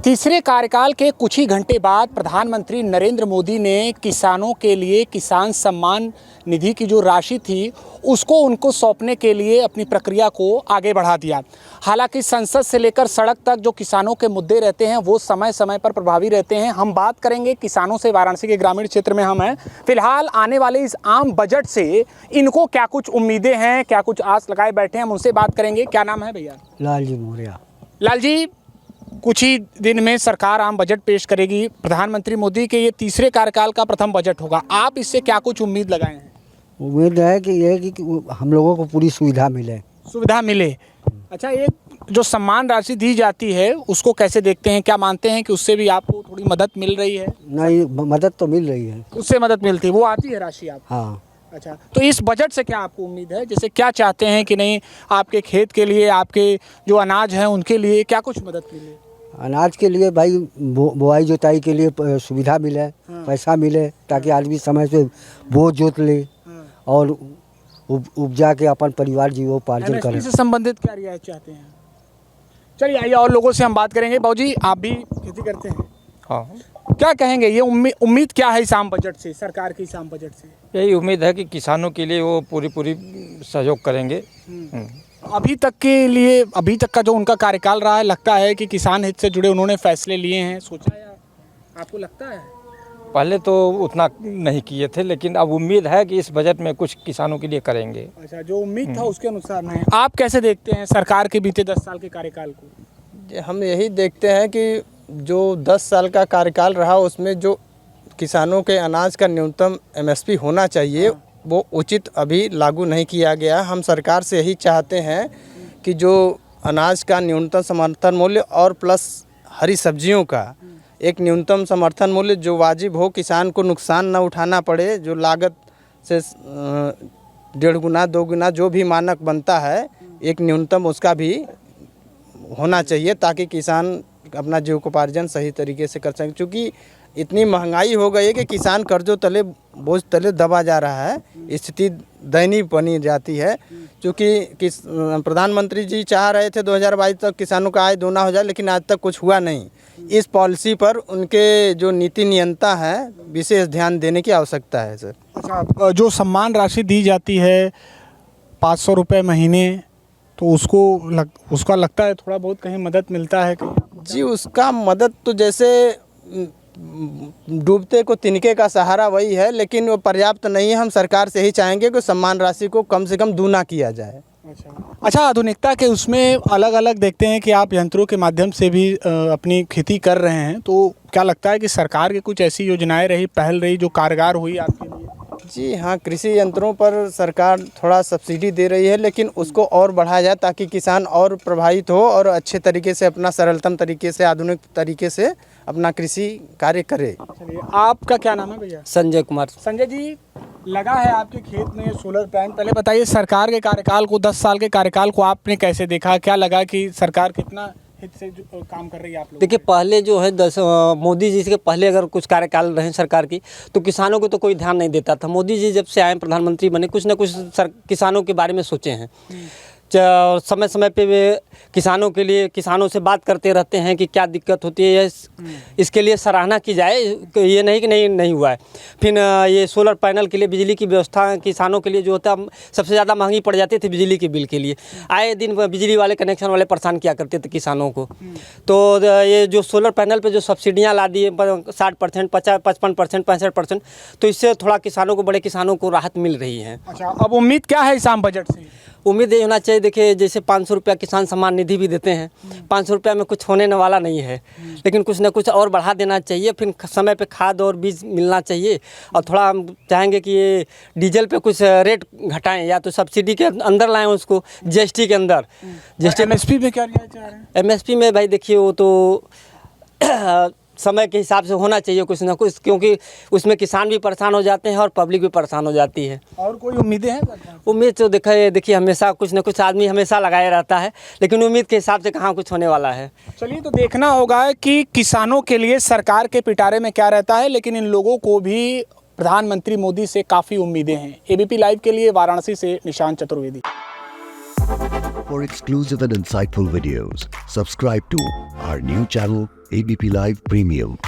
तीसरे कार्यकाल के कुछ ही घंटे बाद प्रधानमंत्री नरेंद्र मोदी ने किसानों के लिए किसान सम्मान निधि की जो राशि थी उसको उनको सौंपने के लिए अपनी प्रक्रिया को आगे बढ़ा दिया। हालांकि संसद से लेकर सड़क तक जो किसानों के मुद्दे रहते हैं वो समय समय पर प्रभावी रहते हैं। हम बात करेंगे किसानों से। वाराणसी के ग्रामीण क्षेत्र में हम हैं फिलहाल। आने वाले इस आम बजट से इनको क्या कुछ उम्मीदें हैं, क्या कुछ आस लगाए बैठे हैं, हम उनसे बात करेंगे। क्या नाम है भैया? लालजी मौर्य। लालजी, कुछ ही दिन में सरकार आम बजट पेश करेगी। प्रधानमंत्री मोदी के ये तीसरे कार्यकाल का प्रथम बजट होगा। आप इससे क्या कुछ उम्मीद लगाए हैं? उम्मीद है कि ये कि हम लोगों को पूरी सुविधा मिले। अच्छा, एक जो सम्मान राशि दी जाती है उसको कैसे देखते हैं? क्या मानते हैं कि उससे भी आपको थोड़ी मदद मिल रही है? नहीं, मदद तो मिल रही है। उससे मदद मिलती है, वो आती है राशि आप? हाँ। अच्छा, तो इस बजट से क्या आपको उम्मीद है? जैसे क्या चाहते हैं कि नहीं आपके खेत के लिए, आपके जो अनाज हैं उनके लिए क्या कुछ मदद मिले? अनाज के लिए भाई बुआई जोताई के लिए सुविधा मिले। हाँ। पैसा मिले ताकि आदमी समय से बो जोत ले। हाँ। और उपजा के अपन परिवार जीवोपार्जन करें। इससे संबंधित क्या रियायत चाहते हैं? चलिए आइए और लोगों से हम बात करेंगे। बाबूजी, आप भी खेती करते हैं? हाँ। क्या कहेंगे, ये उम्मीद क्या है इस आम बजट से, सरकार की इस आम बजट से? यही उम्मीद है कि किसानों के लिए वो पूरी सहयोग करेंगे। अभी तक का जो उनका कार्यकाल रहा है, लगता है कि किसान हित से जुड़े उन्होंने फैसले लिए हैं, सोचा है? आपको लगता है? पहले तो उतना नहीं किए थे, लेकिन अब उम्मीद है कि इस बजट में कुछ किसानों के लिए करेंगे। अच्छा, जो उम्मीद था उसके अनुसार नहीं। आप कैसे देखते हैं सरकार के बीते 10 साल के कार्यकाल को? हम यही देखते हैं कि जो 10 साल का कार्यकाल रहा उसमें जो किसानों के अनाज का न्यूनतम एमएसपी होना चाहिए वो उचित अभी लागू नहीं किया गया। हम सरकार से यही चाहते हैं कि जो अनाज का न्यूनतम समर्थन मूल्य और प्लस हरी सब्जियों का एक न्यूनतम समर्थन मूल्य जो वाजिब हो, किसान को नुकसान न उठाना पड़े, जो लागत से 1.5 गुना 2 गुना जो भी मानक बनता है एक न्यूनतम उसका भी होना चाहिए ताकि किसान अपना जीविकोपार्जन सही तरीके से कर सकें। क्योंकि इतनी महंगाई हो गई है कि किसान कर्जों तले बोझ तले दबा जा रहा है, स्थिति दयनीय बनी जाती है। क्योंकि प्रधानमंत्री जी चाह रहे थे 2022 तक किसानों का आय दोगुना हो जाए, लेकिन आज तक कुछ हुआ नहीं। इस पॉलिसी पर उनके जो नीति नियंता है विशेष ध्यान देने की आवश्यकता है सर। अच्छा, जो सम्मान राशि दी जाती है 500 रुपये महीने, तो उसका लगता है थोड़ा बहुत कहीं मदद मिलता है कहीं? जी, उसका मदद तो जैसे डूबते को तिनके का सहारा वही है, लेकिन वो पर्याप्त नहीं है। हम सरकार से ही चाहेंगे कि सम्मान राशि को कम से कम दूना किया जाए। अच्छा, आधुनिकता के उसमें अलग अलग देखते हैं कि आप यंत्रों के माध्यम से भी अपनी खेती कर रहे हैं, तो क्या लगता है कि सरकार की कुछ ऐसी योजनाएं रही, पहल रही जो कारगर हुई आपके लिए? जी हाँ, कृषि यंत्रों पर सरकार थोड़ा सब्सिडी दे रही है, लेकिन उसको और बढ़ाया जाए ताकि किसान और प्रभावित हो और अच्छे तरीके से अपना सरलतम तरीके से, आधुनिक तरीके से अपना कृषि कार्य करे। आपका क्या नाम है भैया? संजय कुमार। संजय जी, लगा है आपके खेत में सोलर प्लांट। पहले बताइए, सरकार के कार्यकाल को, 10 साल के कार्यकाल को आपने कैसे देखा? क्या लगा कि सरकार कितना हित से काम कर रही है आप लोग? देखिए, पहले जो है मोदी जी से पहले अगर कुछ कार्यकाल रहे सरकार की तो किसानों को तो कोई ध्यान नहीं देता था। मोदी जी जब से आए, प्रधानमंत्री बने, कुछ ना कुछ किसानों के बारे में सोचे हैं। समय समय पे वे किसानों के लिए, किसानों से बात करते रहते हैं कि क्या दिक्कत होती है, इसके लिए सराहना की जाए। ये नहीं कि नहीं हुआ है। फिर ये सोलर पैनल के लिए बिजली की व्यवस्था किसानों के लिए जो होता है, सबसे ज़्यादा महंगी पड़ जाती थी बिजली के बिल के लिए। आए दिन बिजली वाले कनेक्शन वाले परेशान किया करते थे किसानों को। तो ये जो सोलर पैनल पर जो सब्सिडियाँ ला दी 60%, 55%, 65%, तो इससे थोड़ा किसानों को, बड़े किसानों को राहत मिल रही है। अच्छा, अब उम्मीद क्या है इस आम बजट से? उम्मीद ये होना चाहिए, देखिए जैसे 500 रुपया किसान सम्मान निधि भी देते हैं, 500 रुपया में कुछ होने वाला नहीं है, लेकिन कुछ ना कुछ और बढ़ा देना चाहिए। फिर समय पे खाद और बीज मिलना चाहिए। और थोड़ा हम चाहेंगे कि ये डीजल पे कुछ रेट घटाएं, या तो सब्सिडी के अंदर लाएं उसको, जीएसटी के अंदर। जीएसटी एमएसपी में क्या लिया चाह रहे हैं? एमएसपी में भाई देखिए, वो तो समय के हिसाब से होना चाहिए कुछ ना कुछ, क्योंकि उसमें किसान भी परेशान हो जाते हैं और पब्लिक भी परेशान हो जाती है। और कोई उम्मीदें हैं? उम्मीद तो देखिए हमेशा कुछ ना कुछ आदमी हमेशा लगाए रहता है, लेकिन उम्मीद के हिसाब से कहाँ कुछ होने वाला है। चलिए, तो देखना होगा कि किसानों के लिए सरकार के पिटारे में क्या रहता है, लेकिन इन लोगों को भी प्रधानमंत्री मोदी से काफ़ी उम्मीदें हैं। एबीपी लाइव के लिए वाराणसी से Nishant Chaturvedi. For exclusive and insightful videos, subscribe to our new channel ABP Live Premium.